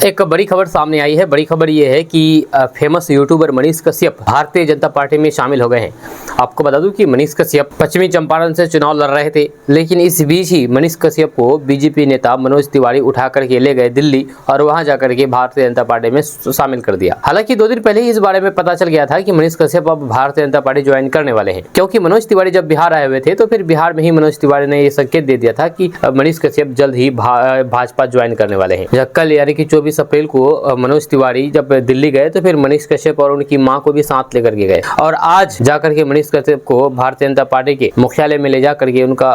एक बड़ी खबर सामने आई है। बड़ी खबर ये है कि famous YouTuber Manish Kashyap Bharatiya Janata party में शामिल हो गए हैं। आपको बता दूं कि मनीष कश्यप पश्चिमी चंपारण से चुनाव लड़ रहे थे, लेकिन इस बीच ही मनीष कश्यप को बीजेपी नेता मनोज तिवारी उठा करके ले गए दिल्ली और वहां जाकर के भारतीय जनता पार्टी में शामिल कर दिया। हालांकि 2 दिन पहले ही इस बारे में पता चल गया था कि मनीष कश्यप अब भारतीय जनता पार्टी ज्वाइन करने वाले हैं, क्योंकि मनोज तिवारी जब बिहार आए हुए थे तो फिर बिहार में ही मनोज तिवारी ने ये संकेत दे दिया था कि मनीष कश्यप जल्द ही भाजपा ज्वाइन करने वाले हैं। कल यानी कि 24 अप्रैल को मनोज तिवारी जब दिल्ली गए तो फिर मनीष कश्यप और उनकी मां को भी साथ लेकर के गए और आज जाकर के मनीष कश्यप को भारतीय जनता पार्टी के मुख्यालय में ले जाकर के उनका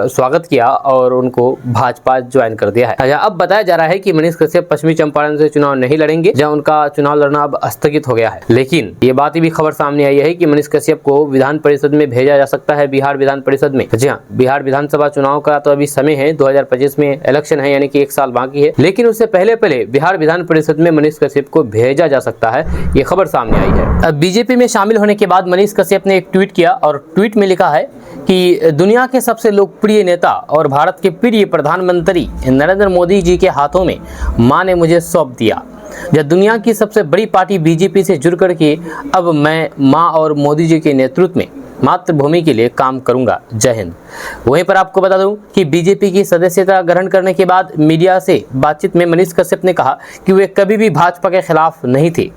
स्वागत किया और उनको भाजपा ज्वाइन कर दिया है। अब बताया जा रहा है कि मनीष कश्यप पश्चिमी चंपारण से चुनाव नहीं लड़ेंगे, जहां उनका चुनाव लड़ना अब स्थगित हो गया है। लेकिन ये बात भी खबर सामने आई है कि मनीष कश्यप को विधान परिषद में भेजा जा सकता है, बिहार विधान परिषद में। जी हाँ, बिहार विधानसभा चुनाव का तो अभी समय है, 2025 में इलेक्शन है, यानी कि 1 साल बाकी है, लेकिन उससे पहले बिहार विधान परिषद में मनीष कश्यप को भेजा जा सकता है, ये खबर सामने आई है। अब बीजेपी में शामिल होने के बाद मनीष कश्यप ने एक ट्वीट किया और ट्वीट में लिखा है कि दुनिया के सबसे लोकप्रिय नेता और भारत के प्रिय प्रधानमंत्री नरेंद्र मोदी जी के हाथों में मां ने मुझे सौंप दिया। जब दुनिया की सबसे बड़ी पार्टी बीजेपी से जुड़ करके अब मैं मां और मोदी जी के नेतृत्व में मातृभूमि के लिए काम करूंगा। जय हिंद। वहीं पर आपको बता दूं कि बीजेपी की सदस्यता ग्रहण करने के बाद मीडिया से बातचीत में मनीष कश्यप ने कहा कि वे कभी भी भाजपा के खिलाफ नहीं थे।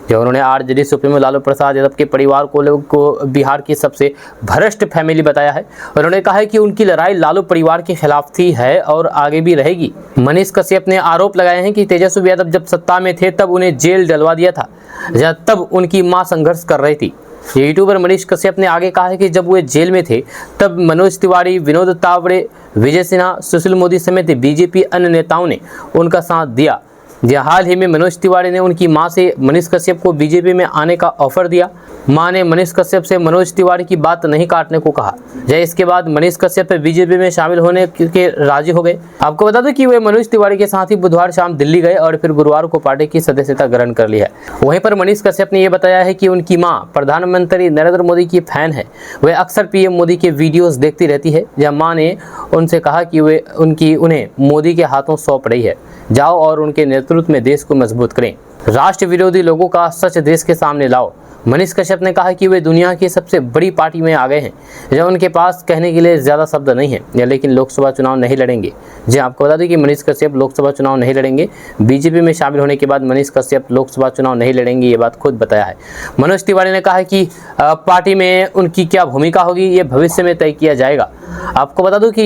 जब उन्होंने आरजेडी सुप्रीमो लालू प्रसाद यादव के परिवार को बिहार की सबसे भ्रष्ट फैमिली बताया है। उन्होंने कहा है कि उनकी लड़ाई लालू परिवार के खिलाफ थी, है और आगे भी रहेगी। मनीष कश्यप ने आरोप लगाए हैं कि तेजस्वी यादव जब सत्ता में थे तब उन्हें जेल डलवा दिया था, तब उनकी मां संघर्ष कर रही थी। यूट्यूबर मनीष कश्यप ने आगे कहा है कि जब वे जेल में थे तब मनोज तिवारी, विनोद तावड़े, विजय सिन्हा, सुशील मोदी समेत बीजेपी अन्य नेताओं ने उनका साथ दिया। हाल ही में मनोज तिवारी ने उनकी मां से मनीष कश्यप को बीजेपी में आने का ऑफर दिया। मां ने मनीष कश्यप से मनोज तिवारी की बात नहीं काटने को कहा। इसके बाद मनीष कश्यप बीजेपी में शामिल होने के राजी हो गए। आपको बता दें कि वे मनोज तिवारी के साथ ही बुधवार शाम दिल्ली गए और फिर गुरुवार को पार्टी की सदस्यता ग्रहण कर ली है। वहीं पर मनीष कश्यप ने यह बताया है कि उनकी मां प्रधानमंत्री नरेंद्र मोदी की फैन है। वे अक्सर पीएम मोदी के वीडियोस देखती रहती है। जब मां ने उनसे कहा कि वे उन्हें मोदी के हाथों सौंप रही है, जाओ और उनके नेतृत्व में देश को मजबूत करें, राष्ट्र विरोधी लोगों का सच देश के सामने लाओ। मनीष कश्यप ने कहा कि वे दुनिया की सबसे बड़ी पार्टी में आ गए हैं, जब उनके पास कहने के लिए ज़्यादा शब्द नहीं है, लेकिन लोकसभा चुनाव नहीं लड़ेंगे। आपको बता दें कि मनीष कश्यप लोकसभा चुनाव नहीं लड़ेंगे। बीजेपी में शामिल होने के बाद मनीष कश्यप लोकसभा चुनाव नहीं लड़ेंगे, ये बात खुद बताया है। मनोज तिवारी ने कहा कि पार्टी में उनकी क्या भूमिका होगी ये भविष्य में तय किया जाएगा। आपको बता दूं कि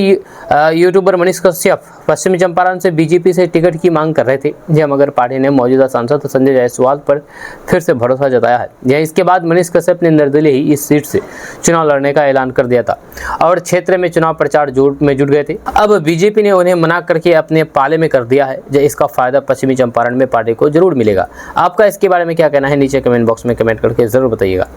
यूट्यूबर मनीष कश्यप पश्चिमी चंपारण से बीजेपी से टिकट की मांग कर रहे थे, मगर पार्टी ने मौजूदा सांसद संजय जायसवाल पर फिर से भरोसा जताया है। इसके बाद मनीष कश्यप ने निर्दलीय ही इस सीट से चुनाव लड़ने का ऐलान कर दिया था और क्षेत्र में चुनाव प्रचार में जुट गए थे। अब बीजेपी ने उन्हें मना करके अपने पाले में कर दिया है। इसका फायदा पश्चिमी चंपारण में पार्टी को जरूर मिलेगा। आपका इसके बारे में क्या कहना है, नीचे कमेंट बॉक्स में कमेंट करके जरूर बताइएगा।